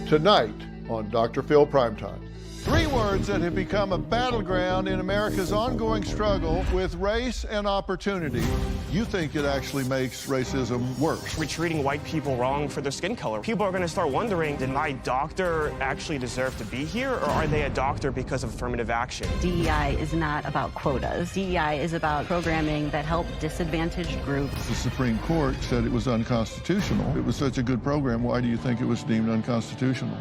Tonight on Dr. Phil Primetime. 3 words that have become a battleground in America's ongoing struggle with race and opportunity. You think it actually makes racism worse. We're treating white people wrong for their skin color. People are going to start wondering, did my doctor actually deserve to be here, or are they a doctor because of affirmative action? DEI is not about quotas. DEI is about programming that help disadvantaged groups. The Supreme Court said it was unconstitutional. It was such a good program. Why do you think it was deemed unconstitutional?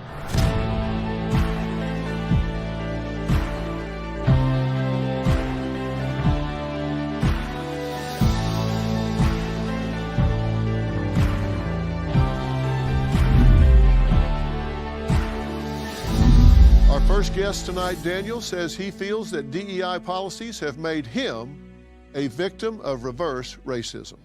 First guest tonight, Daniel, says he feels that DEI policies have made him a victim of reverse racism.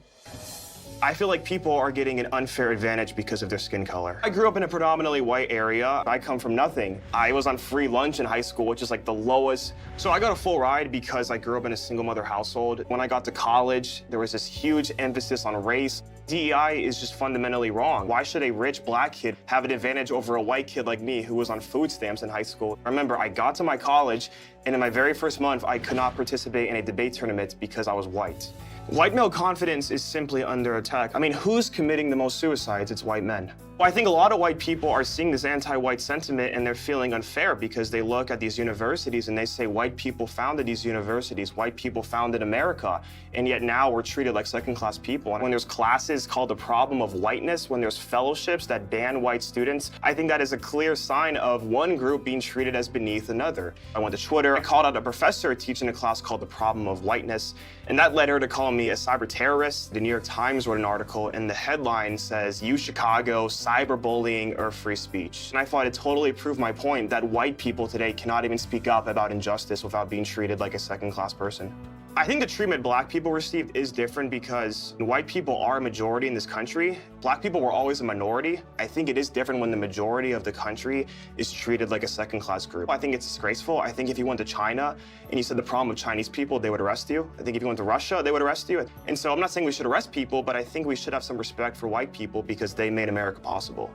I feel like people are getting an unfair advantage because of their skin color. I grew up in a predominantly white area. I come from nothing. I was on free lunch in high school, which is like the lowest. So I got a full ride because I grew up in a single mother household. When I got to college, there was this huge emphasis on race. DEI is just fundamentally wrong. Why should a rich black kid have an advantage over a white kid like me who was on food stamps in high school? I remember I got to my college, and in my very first month, I could not participate in a debate tournament because I was white. White male confidence is simply under attack. I mean, who's committing the most suicides? It's white men. Well, I think a lot of white people are seeing this anti-white sentiment and they're feeling unfair because they look at these universities and they say white people founded these universities, white people founded America, and yet now we're treated like second-class people. And when there's classes called the problem of whiteness, when there's fellowships that ban white students, I think that is a clear sign of one group being treated as beneath another. I went to Twitter, I called out a professor teaching a class called the problem of whiteness, and that led her to call me a cyber terrorist. The New York Times wrote an article and the headline says, "U Chicago, cyberbullying or free speech." And I thought it totally proved my point that white people today cannot even speak up about injustice without being treated like a second-class person. I think the treatment black people received is different because white people are a majority in this country. Black people were always a minority. I think it is different when the majority of the country is treated like a second-class group. I think it's disgraceful. I think if you went to China and you said the problem with Chinese people, they would arrest you. I think if you went to Russia, they would arrest you. And so I'm not saying we should arrest people, but I think we should have some respect for white people because they made America possible.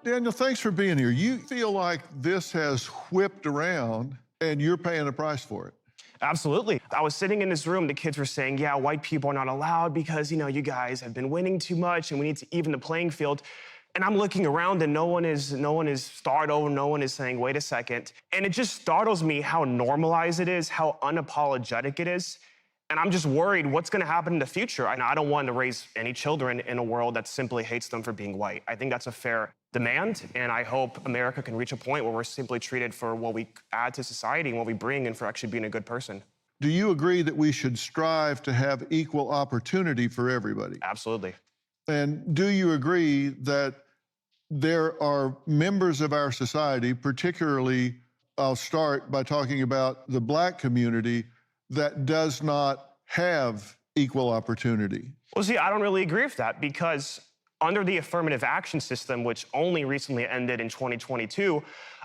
Daniel, thanks for being here. You feel like this has whipped around and you're paying the price for it. Absolutely. I was sitting in this room, the kids were saying, yeah, white people are not allowed because, you guys have been winning too much and we need to even the playing field. And I'm looking around and no one is startled, no one is saying, wait a second. And it just startles me how normalized it is, how unapologetic it is. And I'm just worried what's going to happen in the future. I don't want to raise any children in a world that simply hates them for being white. I think that's a fair demand, and I hope America can reach a point where we're simply treated for what we add to society and what we bring and for actually being a good person. Do you agree that we should strive to have equal opportunity for everybody? Absolutely. And do you agree that there are members of our society, particularly, I'll start by talking about the black community, that does not have equal opportunity? Well, see, I don't really agree with that because under the affirmative action system, which only recently ended in 2022,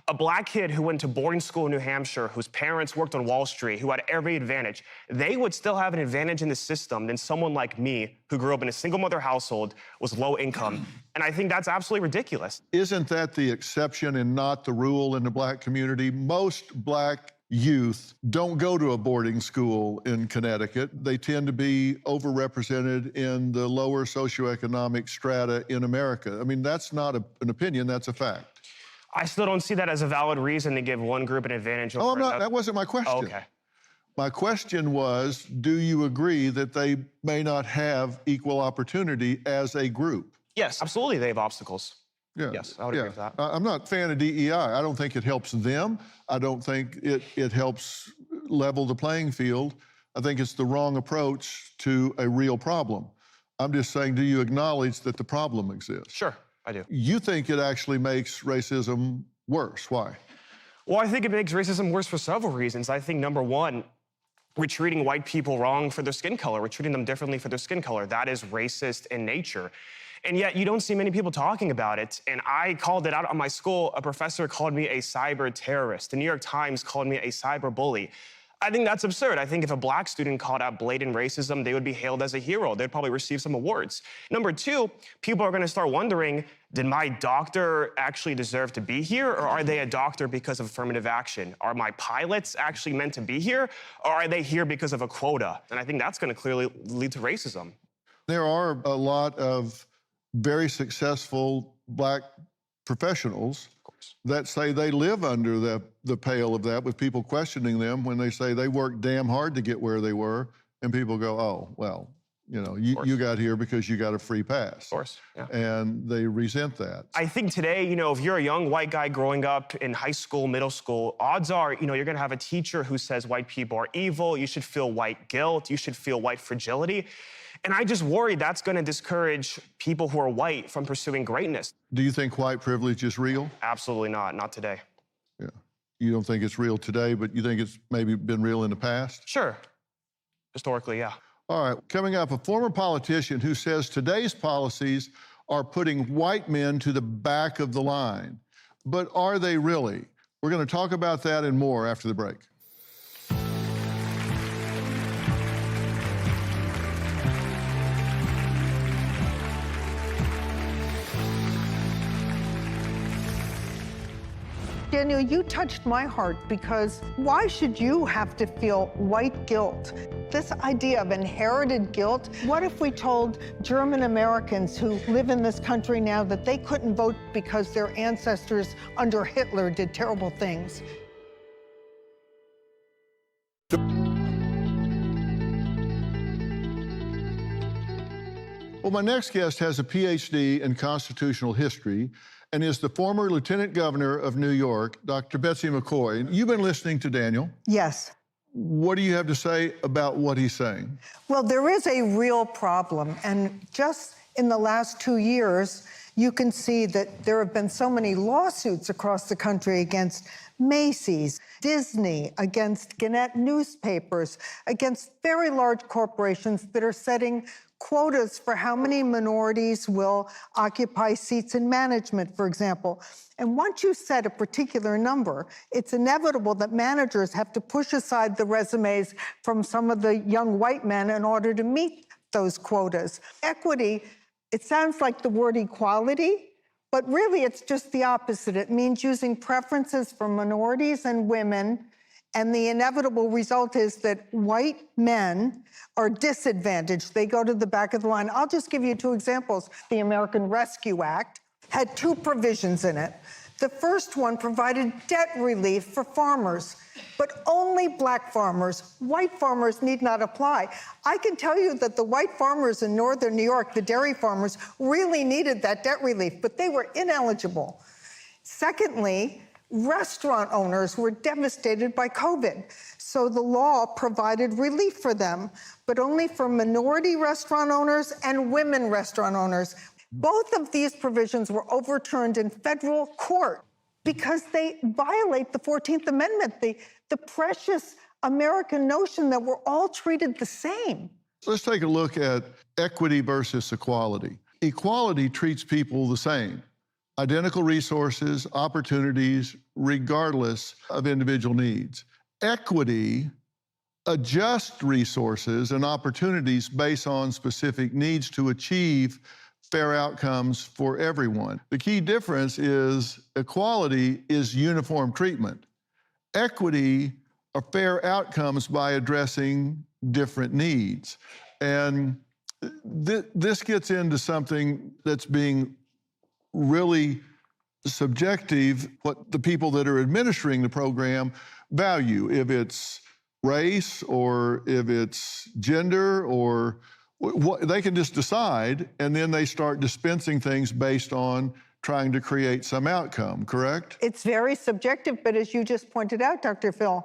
a black kid who went to boarding school in New Hampshire, whose parents worked on Wall Street, who had every advantage, they would still have an advantage in the system than someone like me, who grew up in a single mother household, was low income. And I think that's absolutely ridiculous. Isn't that the exception and not the rule in the black community? Most black youth don't go to a boarding school in Connecticut. They tend to be overrepresented in the lower socioeconomic strata in America. I mean, that's not an opinion, that's a fact. I still don't see that as a valid reason to give one group an advantage over another. That wasn't my question. Oh, okay. My question was, do you agree that they may not have equal opportunity as a group? Yes, absolutely, they have obstacles. Yeah. Yes, I would agree with that. I'm not a fan of DEI. I don't think it helps them. I don't think it helps level the playing field. I think it's the wrong approach to a real problem. I'm just saying, do you acknowledge that the problem exists? Sure, I do. You think it actually makes racism worse. Why? Well, I think it makes racism worse for several reasons. I think, number one, we're treating white people wrong for their skin color. We're treating them differently for their skin color. That is racist in nature. And yet you don't see many people talking about it. And I called it out on my school. A professor called me a cyber terrorist. The New York Times called me a cyber bully. I think that's absurd. I think if a black student called out blatant racism, they would be hailed as a hero. They'd probably receive some awards. Number two, people are going to start wondering, did my doctor actually deserve to be here, or are they a doctor because of affirmative action? Are my pilots actually meant to be here, or are they here because of a quota? And I think that's going to clearly lead to racism. There are a lot of very successful black professionals that say they live under the pale of that, with people questioning them when they say they worked damn hard to get where they were, and people go, oh, well, you know, you got here because you got a free pass. Of course, yeah. And they resent that. I think today, you know, if you're a young white guy growing up in high school, middle school, odds are, you know, you're gonna have a teacher who says white people are evil, you should feel white guilt, you should feel white fragility. And I just worry that's going to discourage people who are white from pursuing greatness. Do you think white privilege is real? Absolutely not. Not today. Yeah. You don't think it's real today, but you think it's maybe been real in the past? Sure. Historically, yeah. All right. Coming up, a former politician who says today's policies are putting white men to the back of the line. But are they really? We're going to talk about that and more after the break. Daniel, you touched my heart, because why should you have to feel white guilt? This idea of inherited guilt, what if we told German Americans who live in this country now that they couldn't vote because their ancestors under Hitler did terrible things? Well, my next guest has a PhD in constitutional history and is the former Lieutenant Governor of New York, Dr. Betsy McCoy. You've been listening to Daniel. Yes. What do you have to say about what he's saying? Well, there is a real problem, and just in the last 2 years, you can see that there have been so many lawsuits across the country against Macy's, Disney, against Gannett newspapers, against very large corporations that are setting quotas for how many minorities will occupy seats in management, for example. And once you set a particular number, it's inevitable that managers have to push aside the resumes from some of the young white men in order to meet those quotas. Equity, it sounds like the word equality, but really it's just the opposite. It means using preferences for minorities and women, and the inevitable result is that white men are disadvantaged. They go to the back of the line. I'll just give you 2 examples. The American Rescue Act had 2 provisions in it. The first one provided debt relief for farmers, but only black farmers. White farmers need not apply. I can tell you that the white farmers in northern New York, the dairy farmers, really needed that debt relief, but they were ineligible. Secondly, restaurant owners were devastated by COVID, so the law provided relief for them, but only for minority restaurant owners and women restaurant owners. Both of these provisions were overturned in federal court because they violate the 14th Amendment, the precious American notion that we're all treated the same. Let's take a look at equity versus equality. Equality treats people the same. Identical resources, opportunities, regardless of individual needs. Equity adjusts resources and opportunities based on specific needs to achieve fair outcomes for everyone. The key difference is equality is uniform treatment. Equity are fair outcomes by addressing different needs. And this gets into something that's being really subjective, what the people that are administering the program value, if it's race or if it's gender or what, they can just decide, and then they start dispensing things based on trying to create some outcome, correct? It's very subjective, but as you just pointed out, Dr. Phil,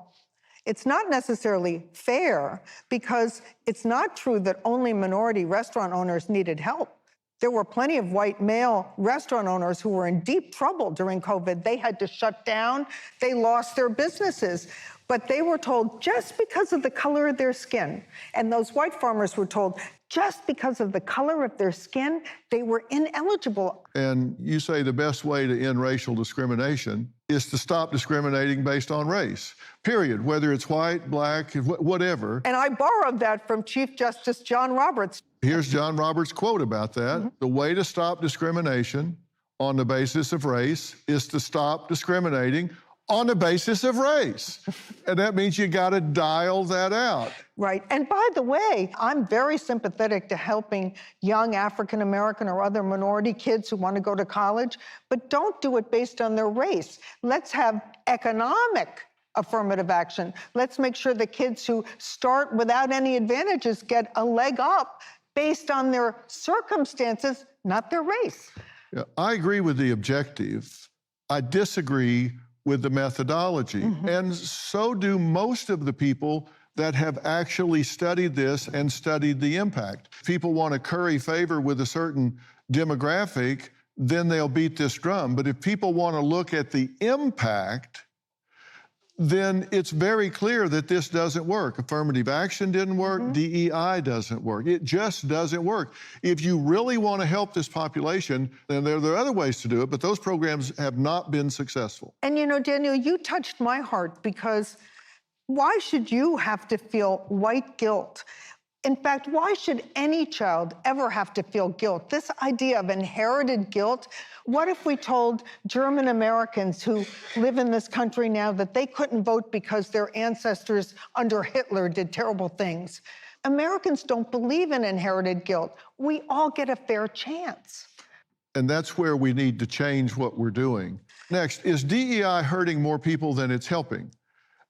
it's not necessarily fair, because it's not true that only minority restaurant owners needed help. There were plenty of white male restaurant owners who were in deep trouble during COVID. They had to shut down. They lost their businesses. But they were told just because of the color of their skin, and those white farmers were told just because of the color of their skin, they were ineligible. And you say the best way to end racial discrimination is to stop discriminating based on race, period, whether it's white, black, whatever. And I borrowed that from Chief Justice John Roberts. Here's John Roberts' quote about that. The way to stop discrimination on the basis of race is to stop discriminating on the basis of race. And that means you got to dial that out. Right. And by the way, I'm very sympathetic to helping young African American or other minority kids who want to go to college, but don't do it based on their race. Let's have economic affirmative action. Let's make sure the kids who start without any advantages get a leg up based on their circumstances, not their race. Yeah, I agree with the objective. I disagree with the methodology. And so do most of the people that have actually studied this and studied the impact. If people want to curry favor with a certain demographic, then they'll beat this drum. But if people want to look at the impact, then it's very clear that this doesn't work. Affirmative action didn't work, DEI doesn't work. It just doesn't work. If you really want to help this population, then there are other ways to do it, but those programs have not been successful. And you know, Daniel, you touched my heart, because why should you have to feel white guilt? In fact, why should any child ever have to feel guilt? This idea of inherited guilt, what if we told German Americans who live in this country now that they couldn't vote because their ancestors under Hitler did terrible things? Americans don't believe in inherited guilt. We all get a fair chance. And that's where we need to change what we're doing. Next, is DEI hurting more people than it's helping?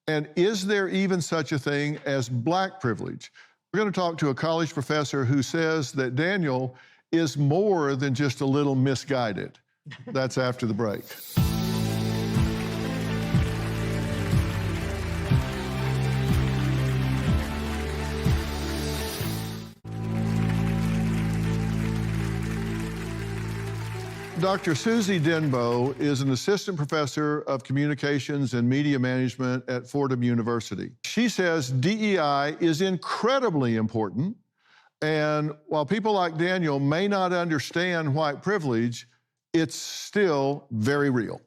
And is there even such a thing as black privilege? We're going to talk to a college professor who says that Daniel is more than just a little misguided. That's after the break. Dr. Susie Denbo is an assistant professor of communications and media management at Fordham University. She says DEI is incredibly important, and while people like Daniel may not understand white privilege, it's still very real.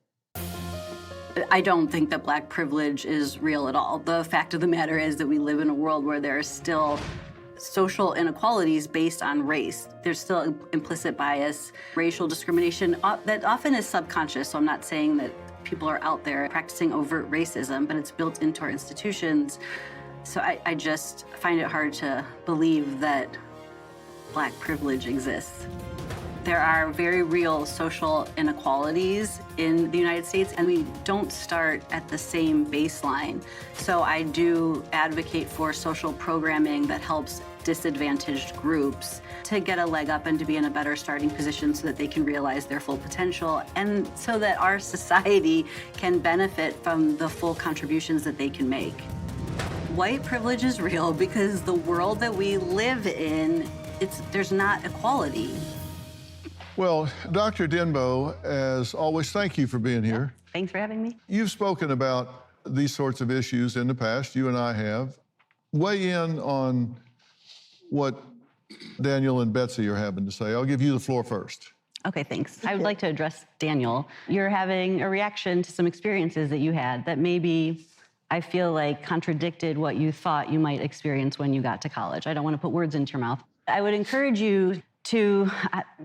I don't think that black privilege is real at all. The fact of the matter is that we live in a world where there are still social inequalities based on race. There's still implicit bias, racial discrimination that often is subconscious. So I'm not saying that people are out there practicing overt racism, but it's built into our institutions. So I just find it hard to believe that black privilege exists. There are very real social inequalities in the United States, and we don't start at the same baseline. So I do advocate for social programming that helps disadvantaged groups to get a leg up and to be in a better starting position so that they can realize their full potential, and so that our society can benefit from the full contributions that they can make. White privilege is real because the world that we live in, there's not equality. Well, Dr. Denbo, as always, thank you for being here. Thanks for having me. You've spoken about these sorts of issues in the past, you and I have. Weigh in on what Daniel and Betsy are having to say. I'll give you the floor first. Okay, thanks. I would like to address Daniel. You're having a reaction to some experiences that you had that maybe I feel like contradicted what you thought you might experience when you got to college. I don't want to put words into your mouth. I would encourage you to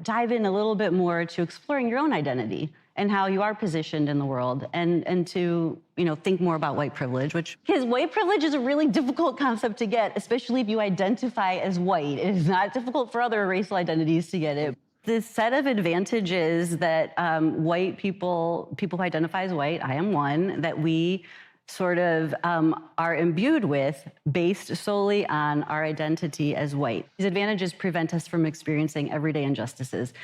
dive in a little bit more to exploring your own identity and how you are positioned in the world, and to think more about white privilege, because white privilege is a really difficult concept to get, especially if you identify as white. It is not difficult for other racial identities to get it. The set of advantages that white people who identify as white, I am one, that we sort of are imbued with based solely on our identity as white. These advantages prevent us from experiencing everyday injustices.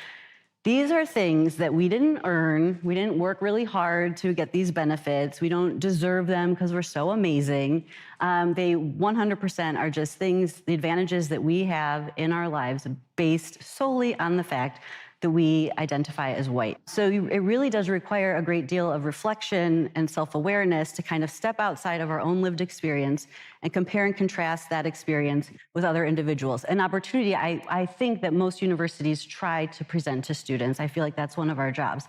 These are things that we didn't earn. We didn't work really hard to get these benefits. We don't deserve them because we're so amazing. They 100% are just things, the advantages that we have in our lives based solely on the fact that we identify as white. So it really does require a great deal of reflection and self-awareness to kind of step outside of our own lived experience and compare and contrast that experience with other individuals. An opportunity I think that most universities try to present to students. I feel like that's one of our jobs.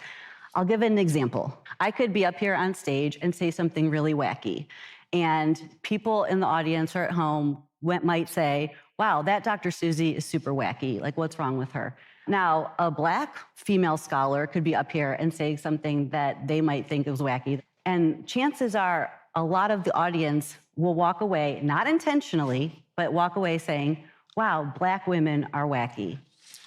I'll give an example. I could be up here on stage and say something really wacky, and people in the audience or at home might say, wow, that Dr. Susie is super wacky. Like, what's wrong with her? Now, a Black female scholar could be up here and say something that they might think is wacky. And chances are a lot of the audience will walk away, not intentionally, but walk away saying, wow, Black women are wacky.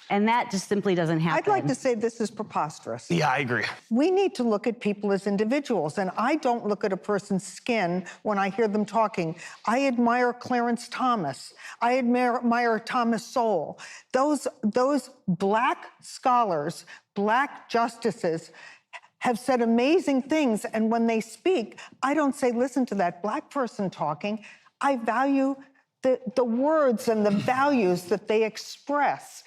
And that just simply doesn't happen. I'd like to say this is preposterous. Yeah, I agree. We need to look at people as individuals, and I don't look at a person's skin when I hear them talking. I admire Clarence Thomas. I admire Thomas Sowell. Those Black scholars, Black justices have said amazing things, and when they speak, I don't say, listen to that Black person talking. I value the words and the values that they express.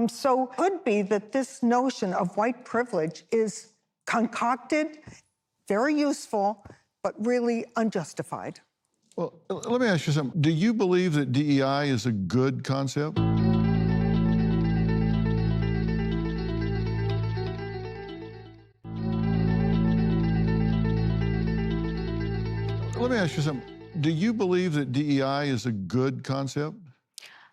So it could be that this notion of white privilege is concocted, very useful, but really unjustified. Well, let me ask you something. Do you believe that DEI is a good concept? Let me ask you something. Do you believe that DEI is a good concept?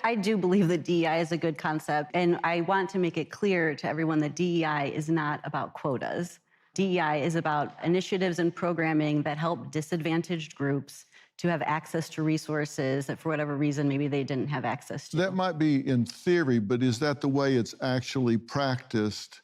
I do believe that DEI is a good concept, and I want to make it clear to everyone that DEI is not about quotas. DEI is about initiatives and programming that help disadvantaged groups to have access to resources that for whatever reason maybe they didn't have access to. That might be in theory, but is that the way it's actually practiced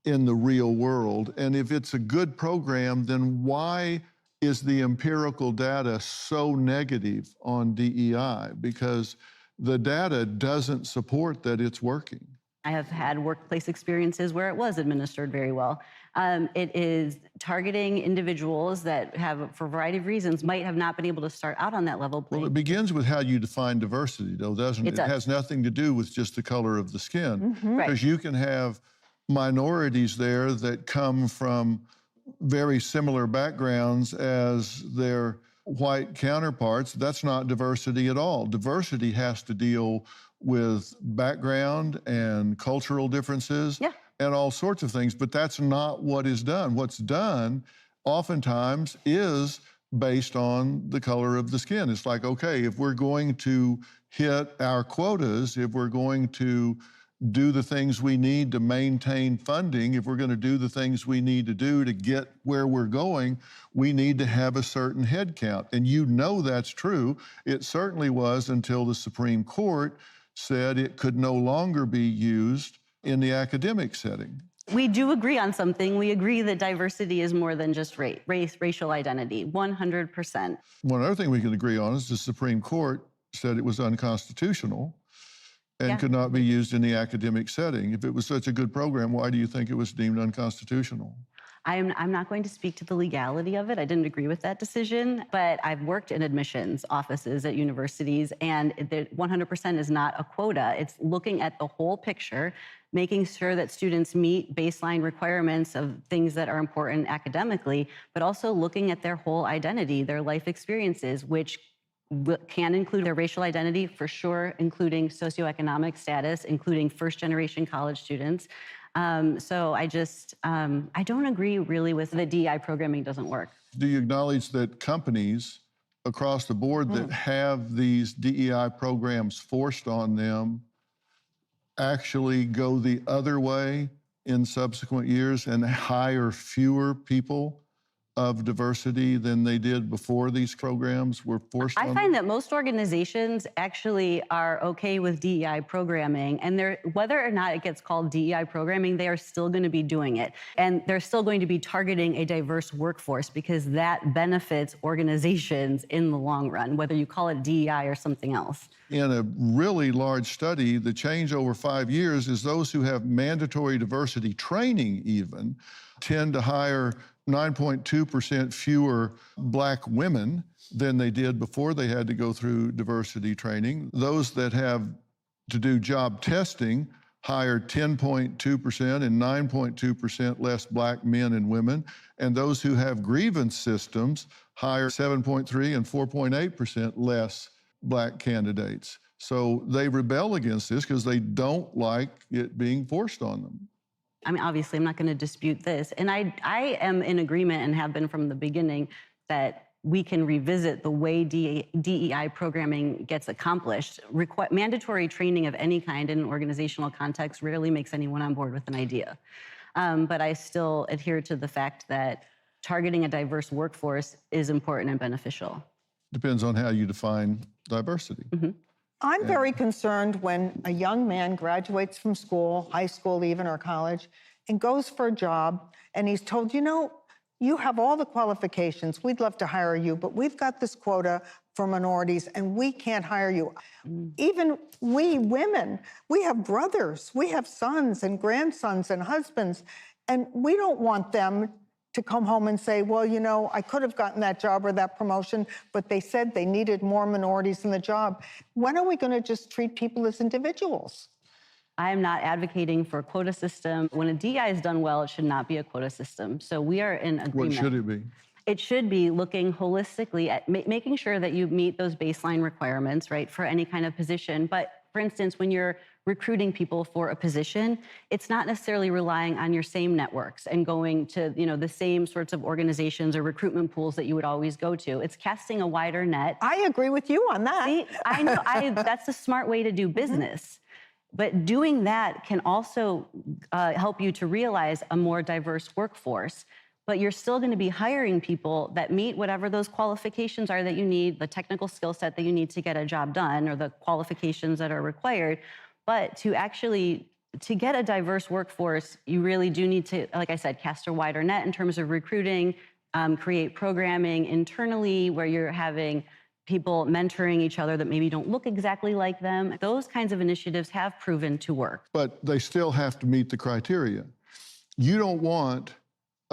in the real world? And if it's a good program, then why is the empirical data so negative on DEI? Because the data doesn't support that it's working. I have had workplace experiences where it was administered very well. It is targeting individuals that have, for a variety of reasons, might have not been able to start out on that level. Well, it begins with how you define diversity, though, doesn't it? It does. It has nothing to do with just the color of the skin. Right. Because you can have minorities there that come from very similar backgrounds as their white counterparts. That's not diversity at all. Diversity has to deal with background and cultural differences and all sorts of things, but that's not what is done. What's done oftentimes is based on the color of the skin. It's like, okay, if we're going to hit our quotas, if we're going to do the things we need to maintain funding, if we're going to do the things we need to do to get where we're going, we need to have a certain head count. And you know that's true. It certainly was until the Supreme Court said it could no longer be used in the academic setting. We do agree on something. We agree that diversity is more than just racial identity, 100%. One other thing we can agree on is the Supreme Court said it was unconstitutional and could not be used in the academic setting. If it was such a good program, why do you think it was deemed unconstitutional? I'm not going to speak to the legality of it. I didn't agree with that decision, but I've worked in admissions offices at universities, and 100% is not a quota. It's looking at the whole picture, making sure that students meet baseline requirements of things that are important academically, but also looking at their whole identity, their life experiences, which can include their racial identity, for sure, including socioeconomic status, including first-generation college students. So I don't agree really with the DEI programming doesn't work. Do you acknowledge that companies across the board that have these DEI programs forced on them actually go the other way in subsequent years and hire fewer people of diversity than they did before these programs were forced on them? I find that most organizations actually are okay with DEI programming, and whether or not it gets called DEI programming, they are still going to be doing it. And they're still going to be targeting a diverse workforce because that benefits organizations in the long run, whether you call it DEI or something else. In a really large study, the change over 5 years is those who have mandatory diversity training even tend to hire 9.2% fewer Black women than they did before they had to go through diversity training. Those that have to do job testing hire 10.2% and 9.2% less Black men and women. And those who have grievance systems hire 7.3 and 4.8% less Black candidates. So they rebel against this because they don't like it being forced on them. I mean, obviously, I'm not going to dispute this. And I am in agreement and have been from the beginning that we can revisit the way DEI programming gets accomplished. Mandatory training of any kind in an organizational context rarely makes anyone on board with an idea. But I still adhere to the fact that targeting a diverse workforce is important and beneficial. Depends on how you define diversity. Mm-hmm. I'm very concerned when a young man graduates from school, high school even, or college, and goes for a job, and he's told, you know, you have all the qualifications. We'd love to hire you, but we've got this quota for minorities, and we can't hire you. Even we women, we have brothers, we have sons and grandsons and husbands, and we don't want them to come home and say, well, you know, I could have gotten that job or that promotion, but they said they needed more minorities in the job. When are we going to just treat people as individuals? I am not advocating for a quota system. When a DEI is done well, it should not be a quota system. So we are in agreement. What should it be? It should be looking holistically at making sure that you meet those baseline requirements, right, for any kind of position. But for instance, when you're recruiting people for a position, it's not necessarily relying on your same networks and going to, you know, the same sorts of organizations or recruitment pools that you would always go to. It's casting a wider net. I agree with you on that. See, I know, that's a smart way to do business. But doing that can also help you to realize a more diverse workforce. But you're still going to be hiring people that meet whatever those qualifications are that you need, the technical skill set that you need to get a job done, or the qualifications that are required. But to get a diverse workforce, you really do need to, like I said, cast a wider net in terms of recruiting, create programming internally where you're having people mentoring each other that maybe don't look exactly like them. Those kinds of initiatives have proven to work. But they still have to meet the criteria. You don't want...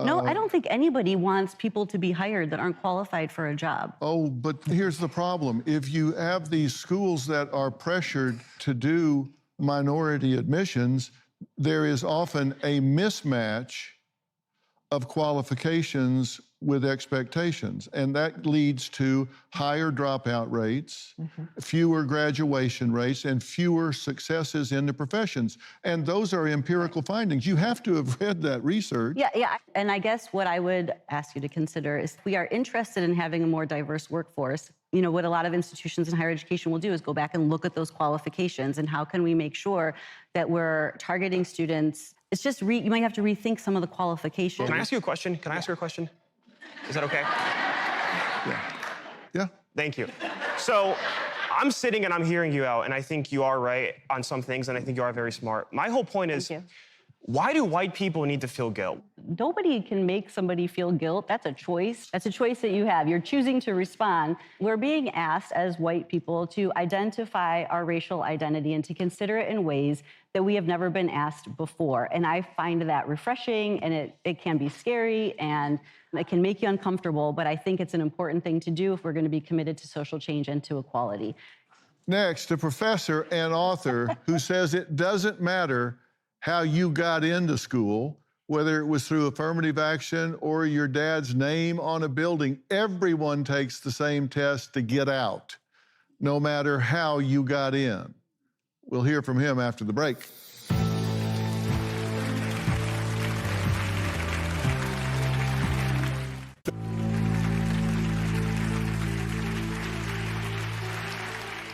No, I don't think anybody wants people to be hired that aren't qualified for a job. Oh, but here's the problem. If you have these schools that are pressured to do minority admissions, there is often a mismatch of qualifications with expectations, and that leads to higher dropout rates, fewer graduation rates, and fewer successes in the professions. And those are empirical findings. You have to have read that research. Yeah. And I guess what I would ask you to consider is if we are interested in having a more diverse workforce, you know, what a lot of institutions in higher education will do is go back and look at those qualifications and how can we make sure that we're targeting students. It's just, you might have to rethink some of the qualifications. Can I ask you a question? Can I ask you a question? Is that okay? Yeah. Thank you. So I'm sitting and I'm hearing you out, and I think you are right on some things, and I think you are very smart. My whole point is, why do white people need to feel guilt? Nobody can make somebody feel guilt. That's a choice. That's a choice that you have. You're choosing to respond. We're being asked as white people to identify our racial identity and to consider it in ways that we have never been asked before. And I find that refreshing, and it can be scary, and it can make you uncomfortable, but I think it's an important thing to do if we're going to be committed to social change and to equality. Next, a professor and author who says it doesn't matter how you got into school, whether it was through affirmative action or your dad's name on a building. Everyone takes the same test to get out, no matter how you got in. We'll hear from him after the break.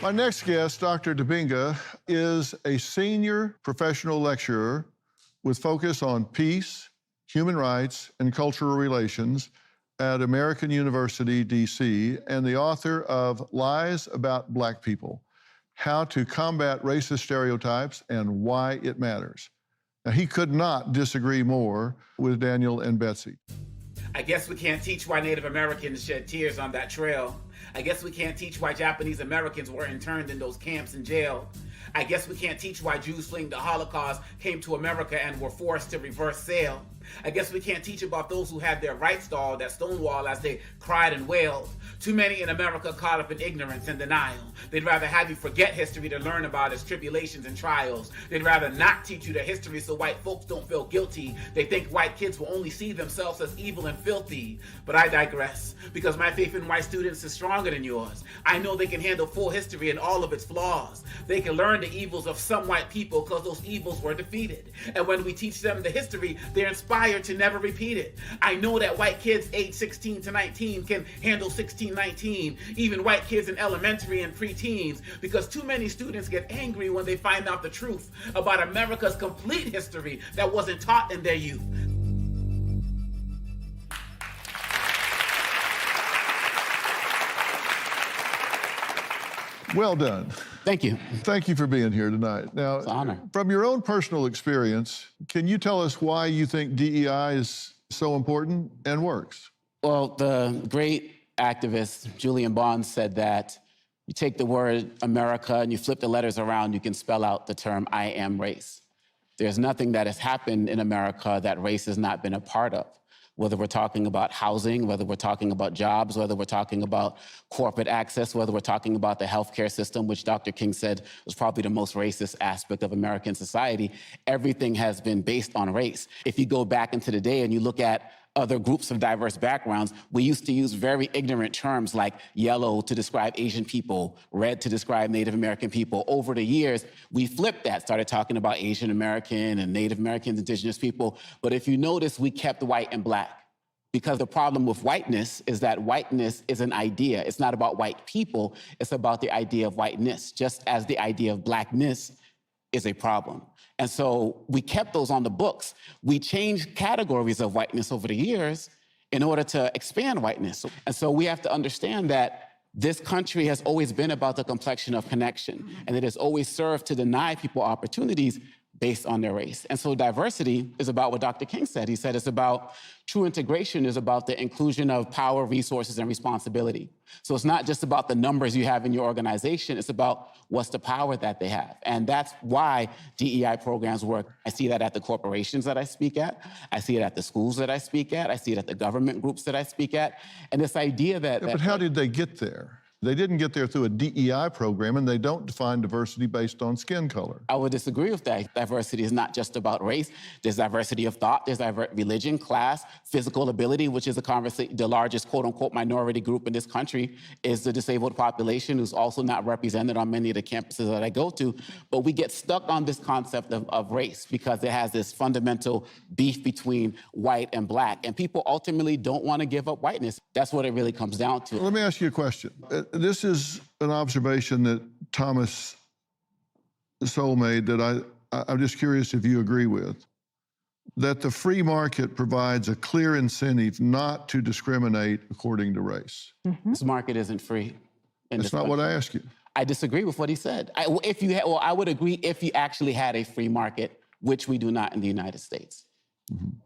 My next guest, Dr. Dibinga, is a senior professional lecturer with focus on peace, human rights, and cultural relations at American University, D.C., and the author of Lies About Black People: How to Combat Racist Stereotypes and Why It Matters. Now, he could not disagree more with Daniel and Betsy. I guess we can't teach why Native Americans shed tears on that trail. I guess we can't teach why Japanese Americans were interned in those camps in jail. I guess we can't teach why Jews fleeing the Holocaust came to America and were forced to reverse sail. I guess we can't teach about those who had their rights stalled at Stonewall as they cried and wailed. Too many in America caught up in ignorance and denial. They'd rather have you forget history to learn about its tribulations and trials. They'd rather not teach you the history so white folks don't feel guilty. They think white kids will only see themselves as evil and filthy. But I digress, because my faith in white students is stronger than yours. I know they can handle full history and all of its flaws. They can learn the evils of some white people because those evils were defeated. And when we teach them the history, they're inspired to never repeat it. I know that white kids aged 16 to 19 can handle 16-19, even white kids in elementary and preteens, because too many students get angry when they find out the truth about America's complete history that wasn't taught in their youth. Well done. Thank you. Thank you for being here tonight. Now, It's an honor. From your own personal experience, can you tell us why you think DEI is so important and works? Well, the great activist Julian Bond said that you take the word America and you flip the letters around, you can spell out the term I am race. There's nothing that has happened in America that race has not been a part of. Whether we're talking about housing, whether we're talking about jobs, whether we're talking about corporate access, whether we're talking about the healthcare system, which Dr. King said was probably the most racist aspect of American society, everything has been based on race. If you go back into the day and you look at other groups of diverse backgrounds, we used to use very ignorant terms like yellow to describe Asian people, red to describe Native American people. Over the years, we flipped that, started talking about Asian American and Native Americans, indigenous people. But if you notice, we kept white and black. Because the problem with whiteness is that whiteness is an idea. It's not about white people, it's about the idea of whiteness, just as the idea of blackness is a problem. And so we kept those on the books. We changed categories of whiteness over the years in order to expand whiteness. And so we have to understand that this country has always been about the complexion of connection, and it has always served to deny people opportunities based on their race. And so diversity is about what Dr. King said. He said it's about true integration is about the inclusion of power, resources, and responsibility. So it's not just about the numbers you have in your organization, it's about what's the power that they have. And that's why DEI programs work. I see that at the corporations that I speak at. I see it at the schools that I speak at. I see it at the government groups that I speak at. And this idea that... But how did they get there? They didn't get there through a DEI program, and they don't define diversity based on skin color. I would disagree with that. Diversity is not just about race. There's diversity of thought, there's religion, class, physical ability, which is the largest quote-unquote minority group in this country is the disabled population, who's also not represented on many of the campuses that I go to. But we get stuck on this concept of race because it has this fundamental beef between white and black. And people ultimately don't want to give up whiteness. That's what it really comes down to. Let me ask you a question. This is an observation that Thomas Sowell made that I'm just curious if you agree with, that the free market provides a clear incentive not to discriminate according to race. This market isn't free. That's not what I asked you. I disagree with what he said. I would agree if you actually had a free market, which we do not in the United States.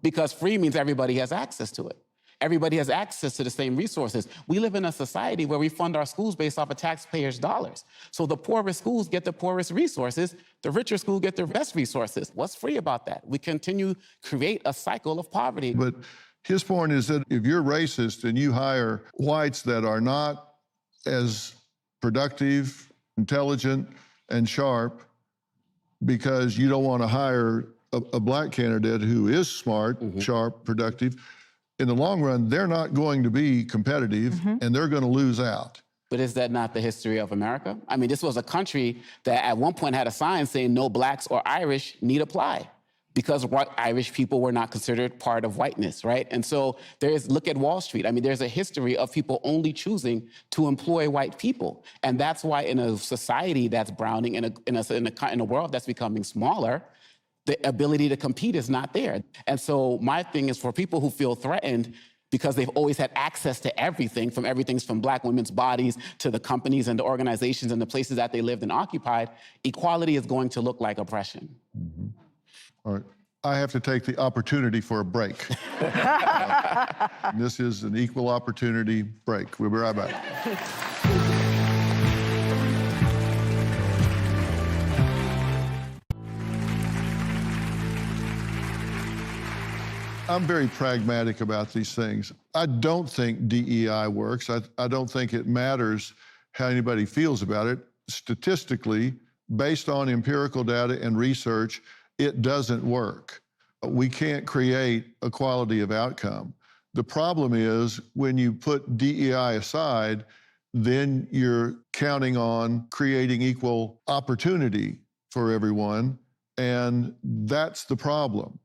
Because free means everybody has access to it. Everybody has access to the same resources. We live in a society where we fund our schools based off of taxpayers' dollars. So the poorest schools get the poorest resources, the richer schools get the best resources. What's free about that? We continue to create a cycle of poverty. But his point is that if you're racist and you hire whites that are not as productive, intelligent, and sharp because you don't want to hire a black candidate who is smart, sharp, productive, in the long run, they're not going to be competitive and they're going to lose out. But is that not the history of America? I mean, this was a country that at one point had a sign saying no blacks or Irish need apply because Irish people were not considered part of whiteness, right? And so look at Wall Street. I mean, there's a history of people only choosing to employ white people. And that's why in a society that's browning, in a world that's becoming smaller, the ability to compete is not there. And so my thing is for people who feel threatened because they've always had access to everything from black women's bodies to the companies and the organizations and the places that they lived and occupied, equality is going to look like oppression. All right. I have to take the opportunity for a break. This is an equal opportunity break. We'll be right back. I'm very pragmatic about these things. I don't think DEI works. I don't think it matters how anybody feels about it. Statistically, based on empirical data and research, it doesn't work. We can't create equality of outcome. The problem is when you put DEI aside, then you're counting on creating equal opportunity for everyone, and that's the problem.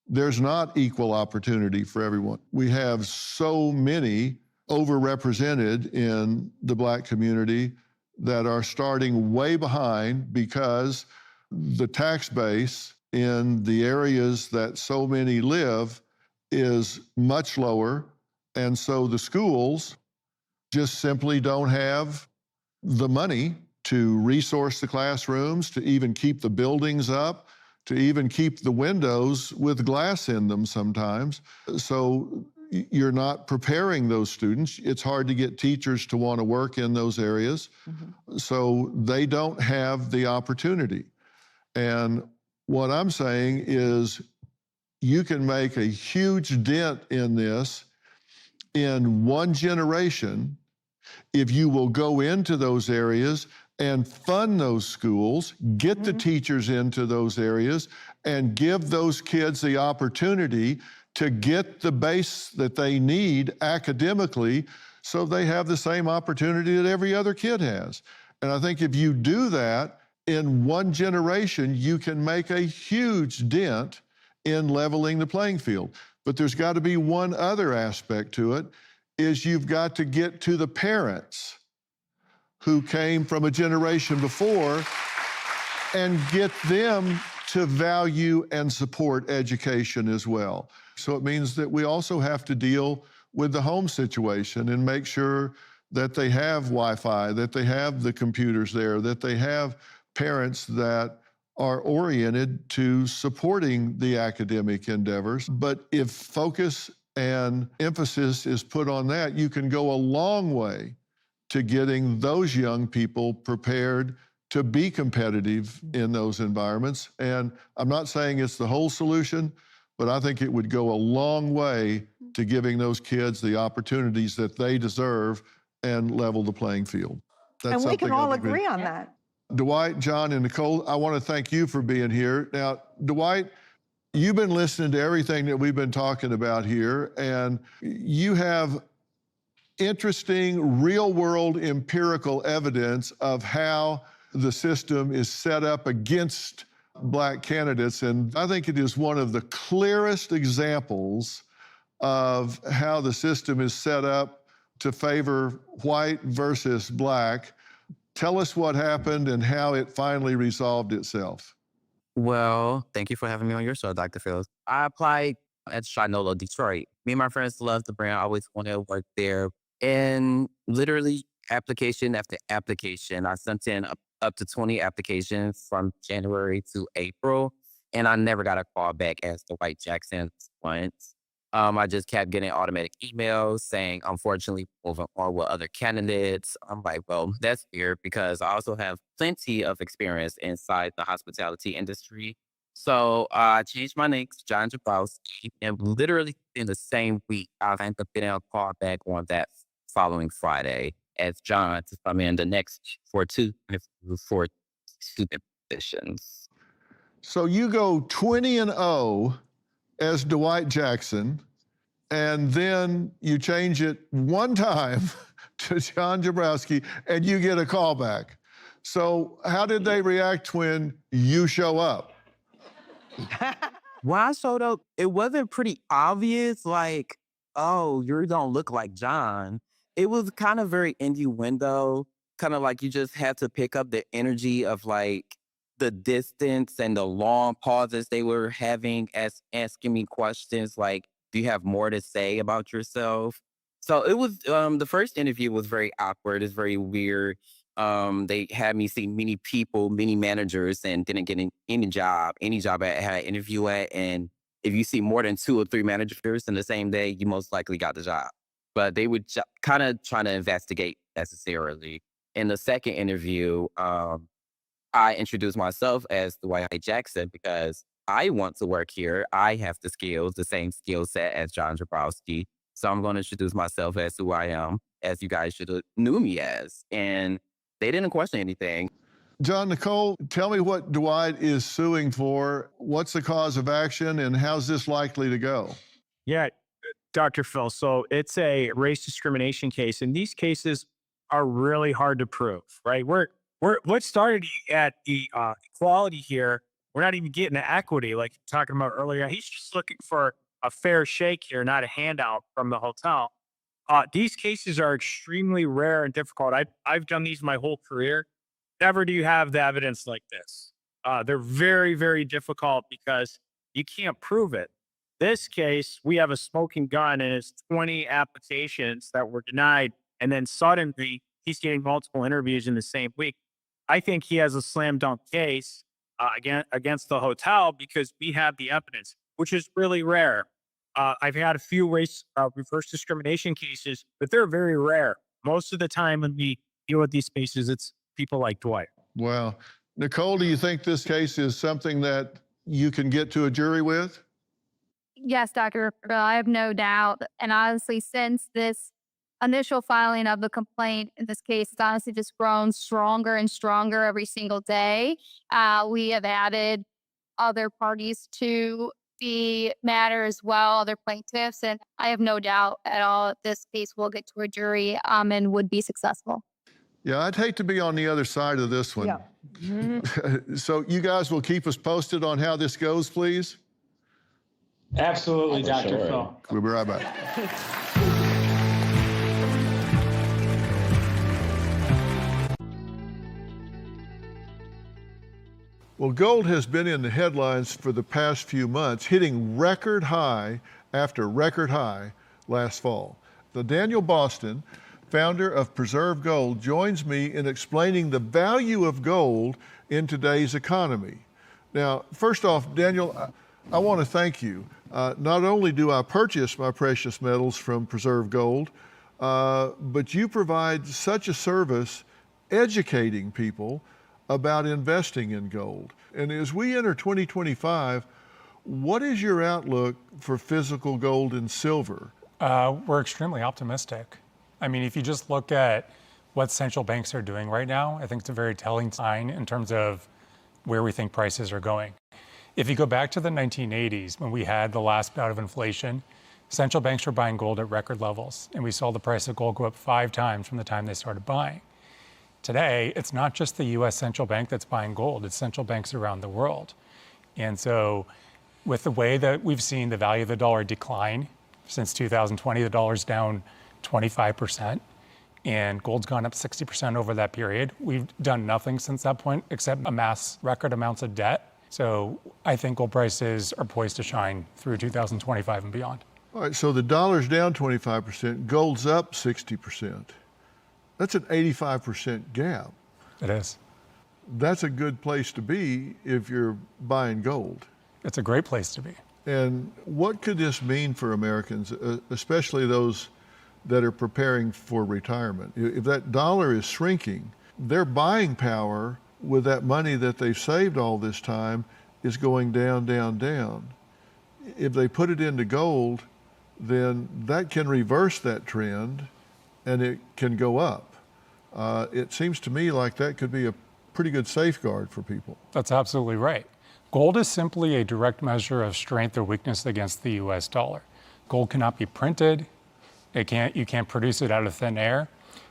There's not equal opportunity for everyone. We have so many overrepresented in the Black community that are starting way behind because the tax base in the areas that so many live is much lower. And so the schools just simply don't have the money to resource the classrooms, to even keep the buildings up, to even keep the windows with glass in them sometimes. So you're not preparing those students. It's hard to get teachers to want to work in those areas. So they don't have the opportunity. And what I'm saying is you can make a huge dent in this in one generation if you will go into those areas and fund those schools, get the teachers into those areas, and give those kids the opportunity to get the base that they need academically so they have the same opportunity that every other kid has. And I think if you do that in one generation, you can make a huge dent in leveling the playing field. But there's got to be one other aspect to it, is you've got to get to the parents who came from a generation before and get them to value and support education as well. So it means that we also have to deal with the home situation and make sure that they have Wi-Fi, that they have the computers there, that they have parents that are oriented to supporting the academic endeavors. But if focus and emphasis is put on that, you can go a long way to getting those young people prepared to be competitive in those environments. And I'm not saying it's the whole solution, but I think it would go a long way to giving those kids the opportunities that they deserve and level the playing field. And we can something all I think agree on that. Dwight, John, and Nicole, I want to thank you for being here. Now, Dwight, you've been listening to everything that we've been talking about here, and you have interesting real-world empirical evidence of how the system is set up against Black candidates. And I think it is one of the clearest examples of how the system is set up to favor white versus Black. Tell us what happened and how it finally resolved itself. Well, thank you for having me on your show, Dr. Phillips. I applied at Shinola, Detroit. Me and my friends love the brand. I always wanted to work there. And literally application after application, I sent in up to 20 applications from January to April. And I never got a call back as the White Jackson once. I just kept getting automatic emails saying, unfortunately, moving on with other candidates. I'm like, well, that's weird because I also have plenty of experience inside the hospitality industry. So I changed my name to John Jabrowski, and literally in the same week, I ended up getting a call back on that following Friday as John to come in the next for two positions. So you go 20-0 as Dwight Jackson, and then you change it one time to John Jabrowski, and you get a call back. So how did they react when you show up? When I showed up, it wasn't pretty obvious, like, oh, you don't look like John. It was kind of very innuendo, kind of like you just had to pick up the energy of like the distance and the long pauses they were having as asking me questions like, do you have more to say about yourself? So it was the first interview was very awkward, it's very weird. They had me see many people, many managers, and didn't get any job I had an interview at. And if you see more than 2 or 3 managers in the same day, you most likely got the job. But they would kind of trying to investigate necessarily. In the second interview, I introduced myself as Dwight Jackson because I want to work here. I have the skills, the same skill set as John Jabrowski. So I'm going to introduce myself as who I am, as you guys should have knew me as. And they didn't question anything. John, Nicole, tell me what Dwight is suing for. What's the cause of action, and how's this likely to go? Yeah, Dr. Phil. So it's a race discrimination case, and these cases are really hard to prove, right? What started at the equality here, we're not even getting to equity like you're talking about earlier. He's just looking for a fair shake here, not a handout from the hotel. These cases are extremely rare and difficult. I've done these my whole career. Never do you have the evidence like this. They're very, very difficult because you can't prove it. This case, we have a smoking gun and it's 20 applications that were denied. And then suddenly he's getting multiple interviews in the same week. I think he has a slam dunk case against the hotel because we have the evidence, which is really rare. I've had a few reverse discrimination cases, but they're very rare. Most of the time when we deal with these cases, it's people like Dwight. Wow. Nicole, do you think this case is something that you can get to a jury with? Yes, Dr. Phil, I have no doubt. And honestly, since this initial filing of the complaint in this case has honestly just grown stronger and stronger every single day, we have added other parties to the matter as well, other plaintiffs, and I have no doubt at all that this case will get to a jury and would be successful. Yeah, I'd hate to be on the other side of this one. Yeah. So you guys will keep us posted on how this goes, please? Absolutely, Dr. Phil. We'll be right back. Well, gold has been in the headlines for the past few months, hitting record high after record high last fall. So Daniel Boston, founder of Preserve Gold, joins me in explaining the value of gold in today's economy. Now, first off, Daniel, I want to thank you. Not only do I purchase my precious metals from Preserve Gold, but you provide such a service educating people about investing in gold. And as we enter 2025, what is your outlook for physical gold and silver? We're extremely optimistic. I mean, if you just look at what central banks are doing right now, I think it's a very telling sign in terms of where we think prices are going. If you go back to the 1980s, when we had the last bout of inflation, central banks were buying gold at record levels, and we saw the price of gold go up 5 times from the time they started buying. Today, it's not just the US central bank that's buying gold, it's central banks around the world. And so with the way that we've seen the value of the dollar decline since 2020, the dollar's down 25%, and gold's gone up 60% over that period. We've done nothing since that point except amass record amounts of debt. So I think gold prices are poised to shine through 2025 and beyond. All right, so the dollar's down 25%, gold's up 60%. That's an 85% gap. It is. That's a good place to be if you're buying gold. It's a great place to be. And what could this mean for Americans, especially those that are preparing for retirement? If that dollar is shrinking, their buying power with that money that they've saved all this time is going down, down, down. If they put it into gold, then that can reverse that trend and it can go up. It seems to me like that could be a pretty good safeguard for people. That's absolutely right. Gold is simply a direct measure of strength or weakness against the US dollar. Gold cannot be printed. You can't produce it out of thin air.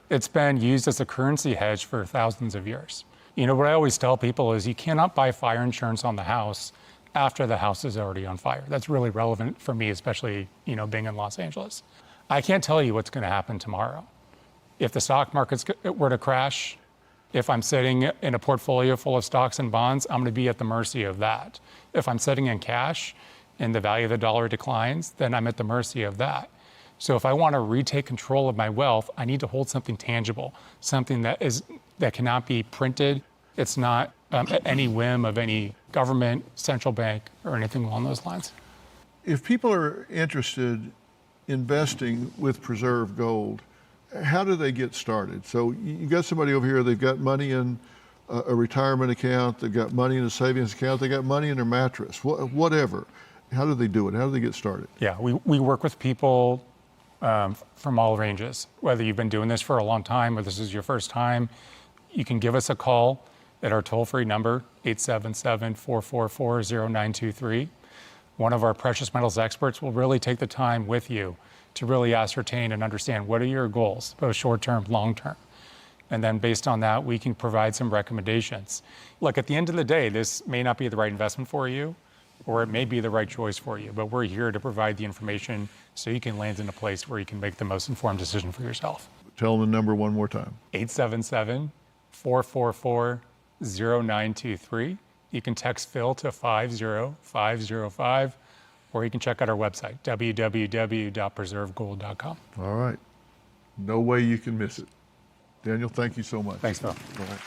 It's been used as a currency hedge for thousands of years. You know, what I always tell people is you cannot buy fire insurance on the house after the house is already on fire. That's really relevant for me, especially, you know, being in Los Angeles. I can't tell you what's going to happen tomorrow. If the stock markets were to crash, if I'm sitting in a portfolio full of stocks and bonds, I'm going to be at the mercy of that. If I'm sitting in cash and the value of the dollar declines, then I'm at the mercy of that. So if I want to retake control of my wealth, I need to hold something tangible, something that cannot be printed. It's not at any whim of any government, central bank, or anything along those lines. If people are interested in investing with preserved gold, how do they get started? So you got somebody over here, they've got money in a retirement account, they've got money in a savings account, they got money in their mattress, whatever. How do they do it? How do they get started? Yeah, we work with people from all ranges. Whether you've been doing this for a long time or this is your first time, you can give us a call at our toll-free number, 877-444-0923. One of our precious metals experts will really take the time with you to really ascertain and understand what are your goals, both short-term, long-term. And then based on that, we can provide some recommendations. Look, at the end of the day, this may not be the right investment for you, or it may be the right choice for you, but we're here to provide the information so you can land in a place where you can make the most informed decision for yourself. Tell them the number one more time. 877-444-0923. You can text Phil to 50505, or you can check out our website, www.preservegold.com. All right. No way you can miss it. Daniel, thank you so much. Thanks, Phil. All right.